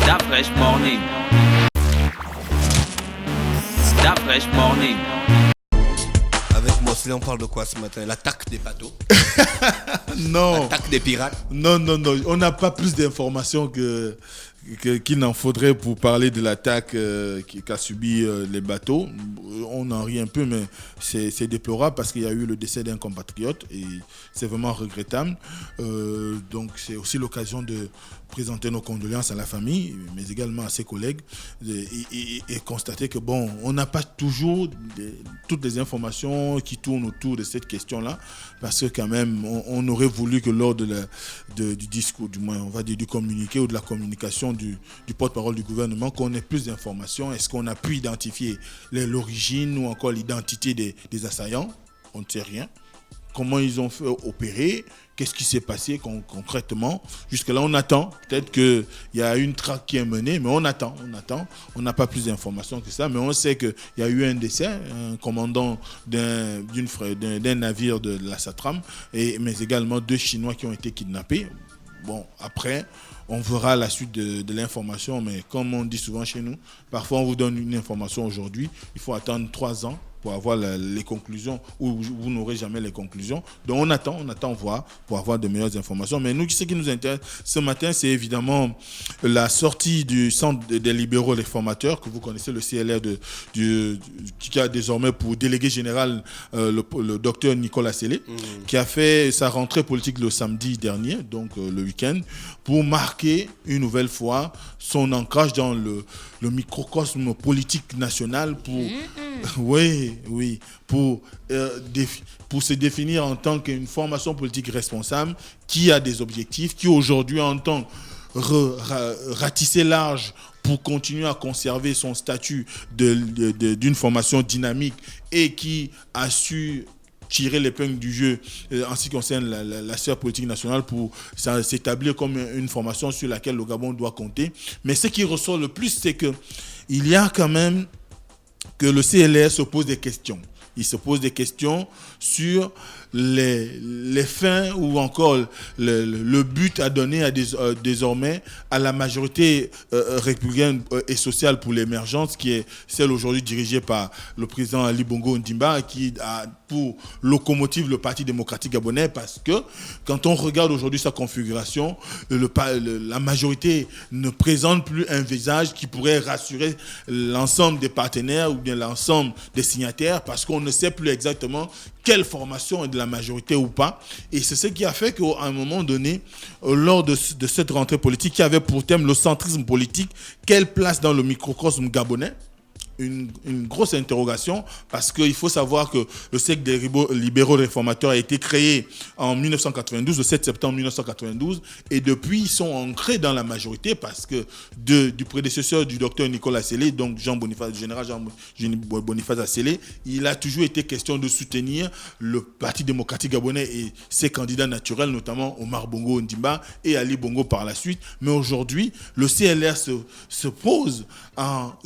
That fresh morning. That fresh morning. Avec Mosley, on parle de quoi ce matin? L'attaque des bateaux? Non. L'attaque des pirates? Non. On n'a pas plus d'informations qu'il n'en faudrait pour parler de l'attaque qu'a subi les bateaux. On en rit un peu, mais c'est déplorable parce qu'il y a eu le décès d'un compatriote et c'est vraiment regrettable. Donc c'est aussi l'occasion de présenter nos condoléances à la famille, mais également à ses collègues et constater que bon, on n'a pas toujours toutes les informations qui tournent autour de cette question-là, parce que quand même, on aurait voulu que lors du discours, du moins on va dire du communiqué ou de la communication du porte-parole du gouvernement, qu'on ait plus d'informations. Est-ce qu'on a pu identifier l'origine ou encore l'identité des assaillants? On ne sait rien. Comment ils ont fait opérer? Qu'est-ce qui s'est passé concrètement? Jusque-là, on attend. Peut-être qu'il y a une traque qui est menée, mais on attend. On n'a pas plus d'informations que ça, mais on sait qu'il y a eu un décès, un commandant d'un navire de la SATRAM, mais également 2 Chinois qui ont été kidnappés. Bon, après, on verra la suite de l'information, mais comme on dit souvent chez nous, parfois on vous donne une information aujourd'hui, il faut attendre 3 ans pour avoir les conclusions, ou vous n'aurez jamais les conclusions. Donc on attend voir pour avoir de meilleures informations. Mais nous, ce qui nous intéresse ce matin, c'est évidemment la sortie du Centre des libéraux réformateurs, que vous connaissez, le CLR, qui a désormais pour délégué général le docteur Nicolas Sellé, qui a fait sa rentrée politique le samedi dernier, donc le week-end, pour marquer une nouvelle fois son ancrage dans le microcosme politique national pour se définir en tant qu'une formation politique responsable qui a des objectifs, qui aujourd'hui entend ratisser large pour continuer à conserver son statut d'une formation dynamique et qui a su tirer l'épingle du jeu en ce qui concerne la sphère politique nationale pour s'établir comme une formation sur laquelle le Gabon doit compter. Mais ce qui ressort le plus, c'est que il y a quand même que le CLR se pose des questions. Il se pose des questions sur les fins ou encore le but à donner désormais à la majorité républicaine et sociale pour l'émergence, qui est celle aujourd'hui dirigée par le président Ali Bongo Ondimba, qui a pour locomotive le Parti démocratique gabonais, parce que quand on regarde aujourd'hui sa configuration, la majorité ne présente plus un visage qui pourrait rassurer l'ensemble des partenaires ou bien l'ensemble des signataires, parce qu'on ne sait plus exactement quelle formation est de la majorité ou pas. Et c'est ce qui a fait qu'à un moment donné, lors de cette rentrée politique qui avait pour thème le centrisme politique, quelle place dans le microcosme gabonais? Une grosse interrogation, parce qu'il faut savoir que le cercle des libéraux réformateurs a été créé en 1992, le 7 septembre 1992, et depuis ils sont ancrés dans la majorité, parce que du prédécesseur du docteur Nicolas Sellé, donc général Jean Boniface Assélé, il a toujours été question de soutenir le Parti démocratique gabonais et ses candidats naturels, notamment Omar Bongo Ondimba et Ali Bongo par la suite. Mais aujourd'hui, le CLR se pose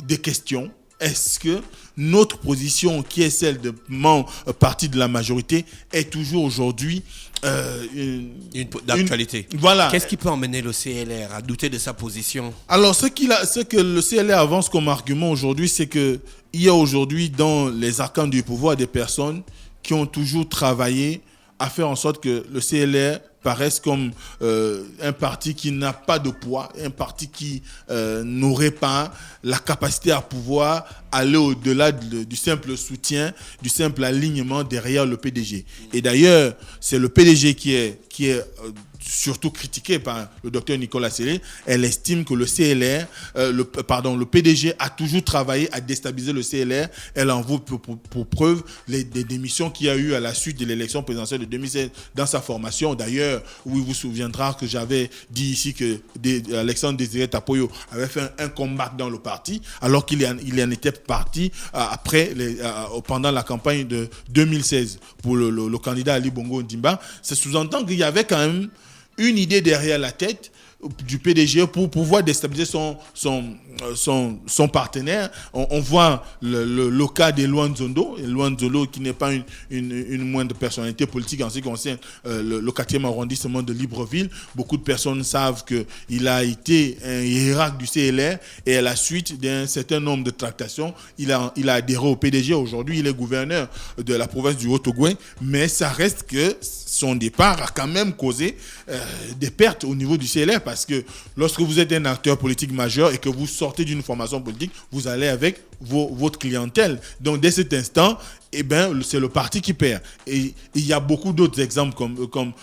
des questions. Est-ce que notre position, qui est celle de parti de la majorité, est toujours aujourd'hui d'actualité? Voilà. Qu'est-ce qui peut emmener le CLR à douter de sa position? Alors, ce que le CLR avance comme argument aujourd'hui, c'est qu'il y a aujourd'hui dans les arcanes du pouvoir des personnes qui ont toujours travaillé à faire en sorte que le CLR paraisse comme un parti qui n'a pas de poids, un parti qui n'aurait pas la capacité à pouvoir aller au-delà du simple soutien, du simple alignement derrière le PDG. Et d'ailleurs, c'est le PDG qui est surtout critiqué par le docteur Nicolas Sellé. Elle estime que le CLR, le PDG a toujours travaillé à déstabiliser le CLR. Elle en vaut pour preuve les démissions qu'il y a eu à la suite de l'élection présidentielle de 2016 dans sa formation. D'ailleurs, oui, vous souviendra que j'avais dit ici que Alexandre Désiré Tapoyo avait fait un comeback dans le parti, alors qu'il en était parti pendant la campagne de 2016 pour le candidat Ali Bongo Ondimba. Ça sous-entend qu'il y avait quand même une idée derrière la tête du PDG pour pouvoir déstabiliser son partenaire. On voit le cas de Luan Zondo qui n'est pas une moindre personnalité politique en ce qui concerne le 4e arrondissement de Libreville. Beaucoup de personnes savent qu'il a été un hiérarque du CLR et à la suite d'un certain nombre de tractations, il a adhéré au PDG. Aujourd'hui, il est gouverneur de la province du Haut-Ogooué, mais ça reste que son départ a quand même causé des pertes au niveau du CLR, parce que lorsque vous êtes un acteur politique majeur et que vous sortez d'une formation politique, vous allez avec votre clientèle. Donc, dès cet instant, c'est le parti qui perd. Et il y a beaucoup d'autres exemples comme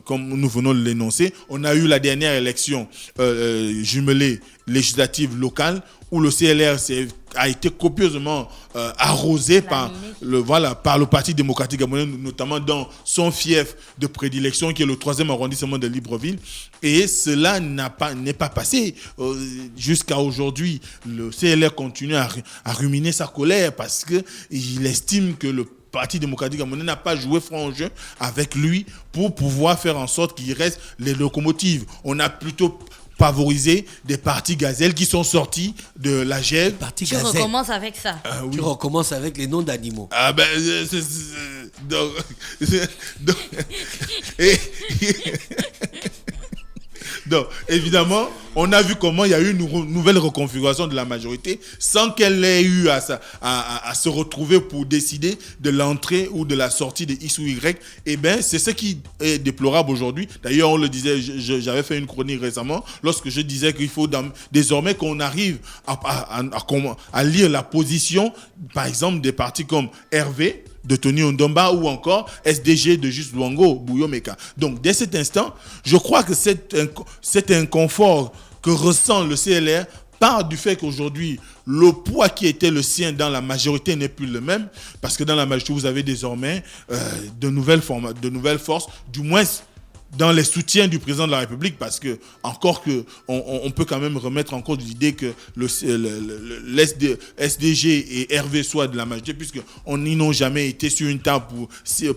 nous venons de l'énoncer. On a eu la dernière élection jumelée législative locale où le CLR a été copieusement arrosé par le Parti démocratique gabonais, notamment dans son fief de prédilection qui est le 3e arrondissement de Libreville. Et cela n'est pas passé. Jusqu'à aujourd'hui, le CLR continue à ruminer sa colère parce qu'il estime que le Parti démocratique gabonais n'a pas joué franc jeu avec lui pour pouvoir faire en sorte qu'il reste les locomotives. On a plutôt favoriser des partis gazelles qui sont sortis de la GEV. Tu recommences avec ça. Tu recommences avec les noms d'animaux. Donc, évidemment, on a vu comment il y a eu une nouvelle reconfiguration de la majorité sans qu'elle ait eu à se retrouver pour décider de l'entrée ou de la sortie de X ou Y. C'est ce qui est déplorable aujourd'hui. D'ailleurs, on le disait, j'avais fait une chronique récemment lorsque je disais qu'il faut désormais qu'on arrive à lire la position, par exemple, des partis comme RV, de Tony Ondomba ou encore SDG de Juste Luango, Bouyomeka. Donc, dès cet instant, je crois que cet inconfort que ressent le CLR part du fait qu'aujourd'hui, le poids qui était le sien dans la majorité n'est plus le même, parce que dans la majorité, vous avez désormais de nouvelles forces, du moins dans les soutiens du président de la République, parce que on peut quand même remettre en cause l'idée que le SDG et RV soient de la majorité, puisqu'ils n'ont jamais été sur une table pour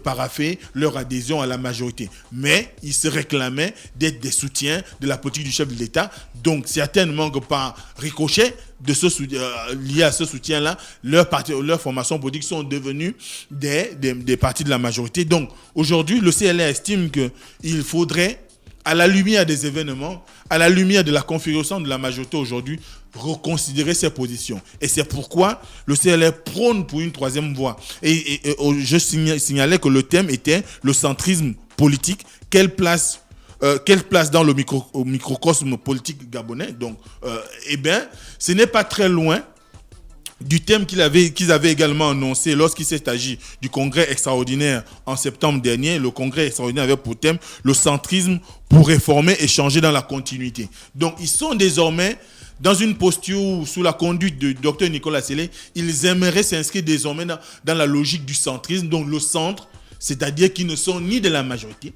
paraffer leur adhésion à la majorité. Mais ils se réclamaient d'être des soutiens de la politique du chef de l'État. Donc certainement que par ricochet, lié à ce soutien-là, leur formation politique sont devenus des partis de la majorité. Donc aujourd'hui, le CLR estime qu'il faudrait, à la lumière des événements, à la lumière de la configuration de la majorité aujourd'hui, reconsidérer ses positions. Et c'est pourquoi le CLR prône pour une 3e voie. Et je signalais que le thème était le centrisme politique. Quelle place dans le microcosme politique gabonais. Donc, ce n'est pas très loin du thème qu'ils avaient également annoncé lorsqu'il s'est agi du congrès extraordinaire en septembre dernier. Le congrès extraordinaire avait pour thème le centrisme pour réformer et changer dans la continuité. Donc, ils sont désormais dans une posture où, sous la conduite du docteur Nicolas Sellé, ils aimeraient s'inscrire désormais dans la logique du centrisme, donc le centre, c'est-à-dire qu'ils ne sont ni de la majorité,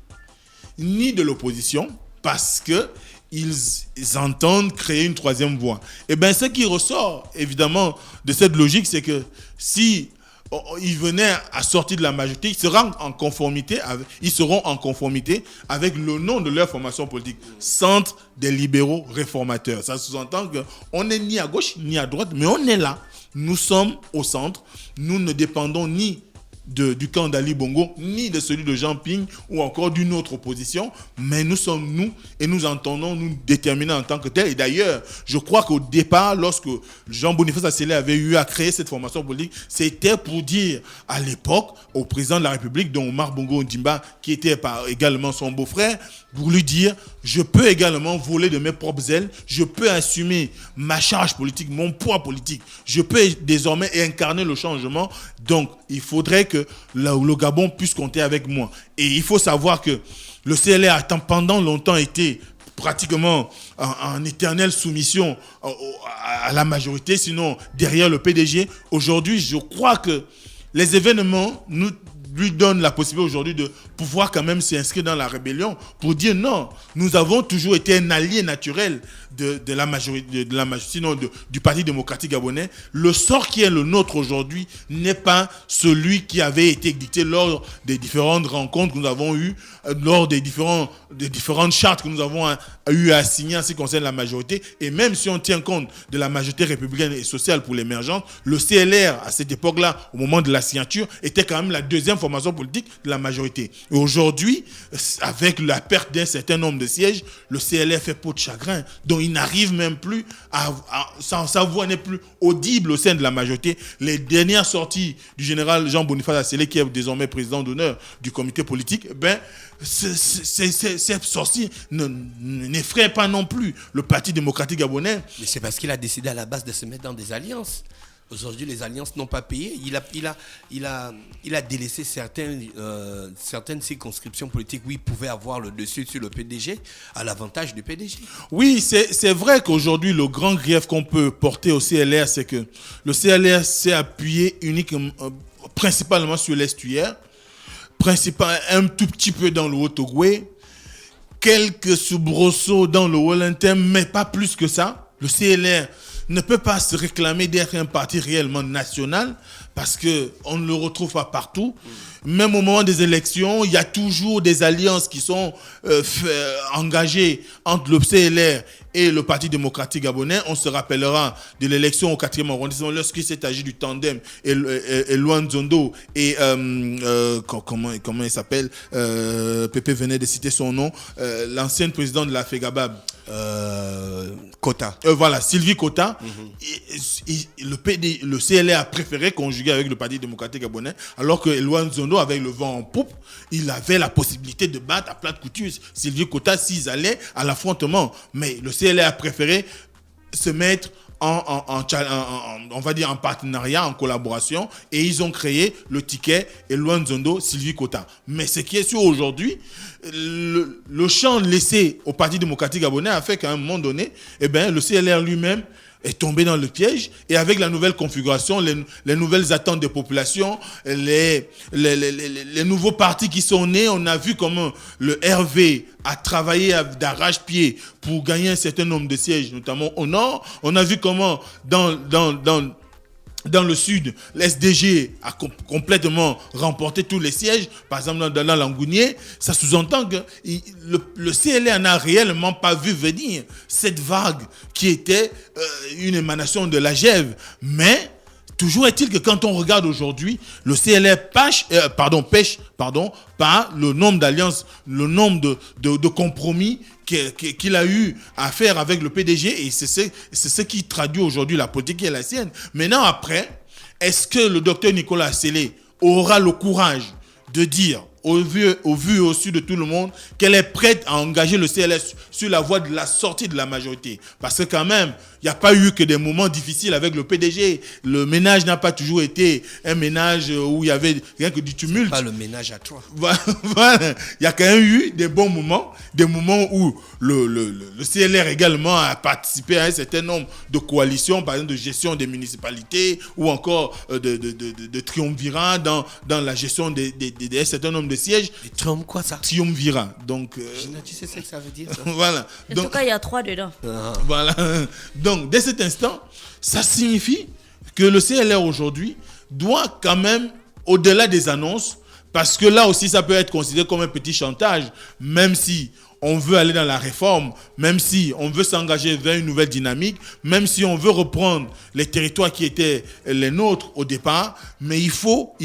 ni de l'opposition, parce qu'ils entendent créer une 3e voie. Ce qui ressort évidemment de cette logique, c'est que si ils venaient à sortir de la majorité, ils seront en conformité avec le nom de leur formation politique, Centre des libéraux réformateurs. Ça sous-entend qu'on n'est ni à gauche ni à droite, mais on est là. Nous sommes au centre. Nous ne dépendons ni du camp d'Ali Bongo, ni de celui de Jean Ping ou encore d'une autre opposition, mais nous sommes nous et nous entendons nous déterminer en tant que tel. Et d'ailleurs, je crois qu'au départ, lorsque Jean-Boniface Assélé avait eu à créer cette formation politique, c'était pour dire à l'époque au président de la République, dont Omar Bongo Ondimba, qui était également son beau-frère, pour lui dire: je peux également voler de mes propres ailes, je peux assumer ma charge politique, mon poids politique, je peux désormais incarner le changement. Donc, il faudrait que le Gabon puisse compter avec moi. Et il faut savoir que le CLR a pendant longtemps été pratiquement en éternelle soumission à la majorité, sinon derrière le PDG. Aujourd'hui, je crois que les événements nous lui donne la possibilité aujourd'hui de pouvoir quand même s'inscrire dans la rébellion pour dire non, nous avons toujours été un allié naturel de la majorité, sinon du Parti démocratique gabonais. Le sort qui est le nôtre aujourd'hui n'est pas celui qui avait été dicté lors des différentes rencontres que nous avons eues, lors des différentes chartes que nous avons eu à signer en ce qui concerne la majorité. Et même si on tient compte de la majorité républicaine et sociale pour l'émergence, le CLR, à cette époque-là, au moment de la signature, était quand même la deuxième formation politique de la majorité. Et aujourd'hui, avec la perte d'un certain nombre de sièges, le CLR fait peau de chagrin. Donc il n'arrive même plus sa voix n'est plus audible au sein de la majorité. Les dernières sorties du général Jean-Boniface Assélé, qui est désormais président d'honneur du comité politique, cette sortie n'effraie pas non plus le Parti démocratique gabonais. Mais c'est parce qu'il a décidé à la base de se mettre dans des alliances. Aujourd'hui, les alliances n'ont pas payé. Il a délaissé certaines circonscriptions politiques où il pouvait avoir le dessus sur le PDG à l'avantage du PDG. Oui, c'est vrai qu'aujourd'hui, le grand grief qu'on peut porter au CLR, c'est que le CLR s'est appuyé principalement sur l'estuaire, un tout petit peu dans le Haut-Ogooué, quelques soubresauts dans le Haut-Lintin, mais pas plus que ça. Le CLR ne peut pas se réclamer d'être un parti réellement national parce qu'on ne le retrouve pas partout. Même au moment des élections, il y a toujours des alliances qui sont engagées entre le CLR et le Parti démocratique gabonais. On se rappellera de l'élection au 4e arrondissement lorsqu'il s'est agi du tandem Elouan Zondo et comment il s'appelle, Pépé venait de citer son nom, l'ancienne présidente de la FEGABAB. Kota. Voilà, Sylvie Kota. Le CLR a préféré conjuguer avec le Parti démocratique gabonais, alors que Elouan Zondo, avec le vent en poupe, il avait la possibilité de battre à plate couture Sylvie Kota s'ils allaient à l'affrontement. Mais le CLR a préféré se mettre on va dire en partenariat, en collaboration, et ils ont créé le ticket Elouan Zondo, Sylvie Kota. Mais ce qui est sûr aujourd'hui, le champ laissé au Parti démocratique gabonais a fait qu'à un moment donné, le CLR lui-même est tombé dans le piège, et avec la nouvelle configuration, les nouvelles attentes des populations, les nouveaux partis qui sont nés, on a vu comment le RV a travaillé d'arrache-pied pour gagner un certain nombre de sièges, notamment au nord. On a vu comment dans le sud, l'SDG a complètement remporté tous les sièges. Par exemple, dans l'Angounier, ça sous-entend que le CLR n'a réellement pas vu venir cette vague qui était une émanation de la GEV. Mais toujours est-il que quand on regarde aujourd'hui, le CLR pêche par le nombre d'alliances, le nombre de compromis qu'il a eu à faire avec le PDG, et c'est ce qui traduit aujourd'hui la politique qui est la sienne. Maintenant, après, est-ce que le docteur Nicolas Assélé aura le courage de dire, au vu et au su de tout le monde, qu'elle est prête à engager le CLS sur la voie de la sortie de la majorité? Parce que quand même, il n'y a pas eu que des moments difficiles avec le PDG. Le ménage n'a pas toujours été un ménage où il y avait rien que du tumulte. Pas le ménage à toi. Voilà. Il y a quand même eu des bons moments, des moments où le CLR également a participé à un certain nombre de coalitions, par exemple de gestion des municipalités, ou encore de triumvirat dans la gestion d'un certain nombre de sièges. Quoi ça? Triumvirat. Donc, tu sais ce que ça veut dire, ça? Voilà. En tout cas, il y a 3 dedans. Voilà. Donc, dès cet instant, ça signifie que le CLR aujourd'hui doit quand même, au-delà des annonces, parce que là aussi, ça peut être considéré comme un petit chantage, même si on veut aller dans la réforme, même si on veut s'engager vers une nouvelle dynamique, même si on veut reprendre les territoires qui étaient les nôtres au départ, mais il faut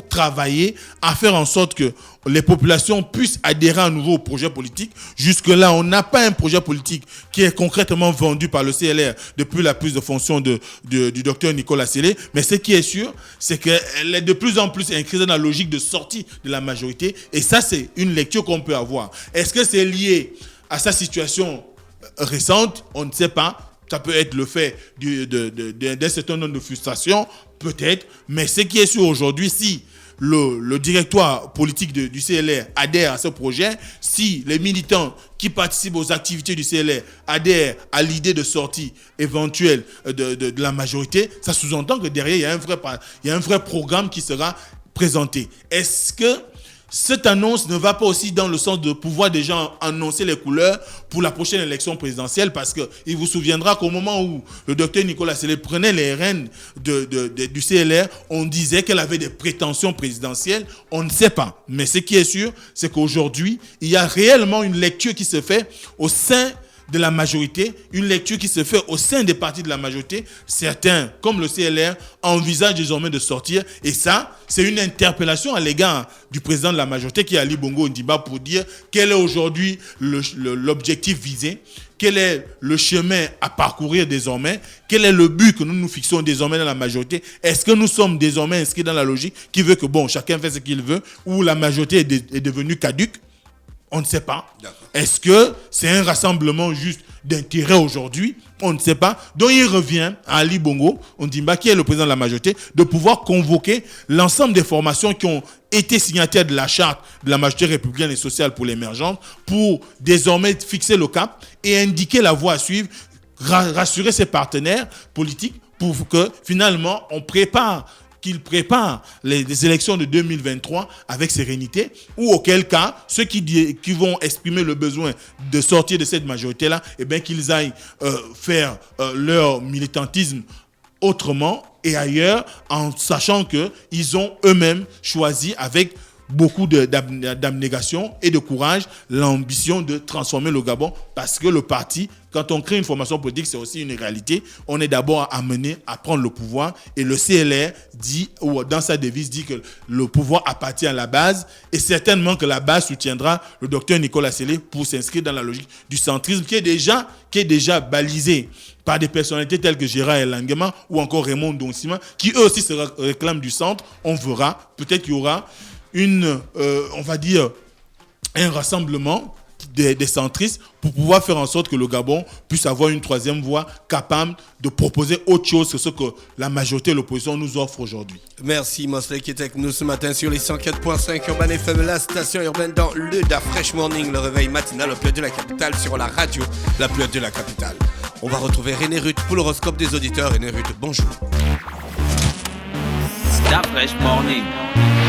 travailler à faire en sorte que les populations puissent adhérer à nouveau au projet politique. Jusque-là, on n'a pas un projet politique qui est concrètement vendu par le CLR depuis la prise de fonction du docteur Nicolas Assélé. Mais ce qui est sûr, c'est qu'elle est de plus en plus inscrite dans la logique de sortie de la majorité. Et ça, c'est une lecture qu'on peut avoir. Est-ce que c'est lié à sa situation récente? On ne sait pas. Ça peut être le fait d'un certain nombre de frustrations, peut-être. Mais ce qui est sûr aujourd'hui, si le directoire politique du CLR adhère à ce projet, si les militants qui participent aux activités du CLR adhèrent à l'idée de sortie éventuelle de la majorité, ça sous-entend que derrière, il y a un vrai programme qui sera présentée. Est-ce que cette annonce ne va pas aussi dans le sens de pouvoir déjà annoncer les couleurs pour la prochaine élection présidentielle? Parce qu'il vous souviendra qu'au moment où le docteur Nicolas Sellé prenait les rênes du CLR, on disait qu'elle avait des prétentions présidentielles. On ne sait pas. Mais ce qui est sûr, c'est qu'aujourd'hui, il y a réellement une lecture qui se fait au sein de la majorité, une lecture qui se fait au sein des partis de la majorité. Certains, comme le CLR, envisagent désormais de sortir. Et ça, c'est une interpellation à l'égard du président de la majorité, qui est Ali Bongo Ondimba, pour dire quel est aujourd'hui l'objectif visé, quel est le chemin à parcourir désormais, quel est le but que nous nous fixons désormais dans la majorité. Est-ce que nous sommes désormais inscrits dans la logique qui veut que, bon, chacun fait ce qu'il veut, ou la majorité est devenue caduque? On ne sait pas. D'accord. Est-ce que c'est un rassemblement juste d'intérêt aujourd'hui? On ne sait pas. Donc il revient à Ali Bongo Ondimba, qui est le président de la majorité, de pouvoir convoquer l'ensemble des formations qui ont été signataires de la charte de la majorité républicaine et sociale pour l'émergence, pour désormais fixer le cap et indiquer la voie à suivre, rassurer ses partenaires politiques pour que finalement on qu'ils préparent les élections de 2023 avec sérénité, ou auquel cas, ceux qui vont exprimer le besoin de sortir de cette majorité-là, eh bien qu'ils aillent faire leur militantisme autrement et ailleurs, en sachant qu'ils ont eux-mêmes choisi avec beaucoup d'abnégation et de courage l'ambition de transformer le Gabon, parce que le parti, quand on crée une formation politique, c'est aussi une réalité. On est d'abord amené à prendre le pouvoir, et le CLR dit, ou dans sa devise, dit que le pouvoir appartient à la base, et certainement que la base soutiendra le docteur Nicolas Sellé pour s'inscrire dans la logique du centrisme qui est déjà balisé par des personnalités telles que Gérard Elangema ou encore Raymond Donsima, qui eux aussi se réclament du centre. On verra, peut-être qu'il y aura on va dire, un rassemblement des centristes pour pouvoir faire en sorte que le Gabon puisse avoir une troisième voie capable de proposer autre chose que ce que la majorité de l'opposition nous offre aujourd'hui. Merci Mosley qui était avec nous ce matin sur les 104.5 Urban FM, la station urbaine dans le Da Fresh Morning, le réveil matinal au plus de la capitale, sur la radio la plus de la capitale. On va retrouver René Ruth pour l'horoscope des auditeurs. René Ruth, bonjour. Da Fresh Morning.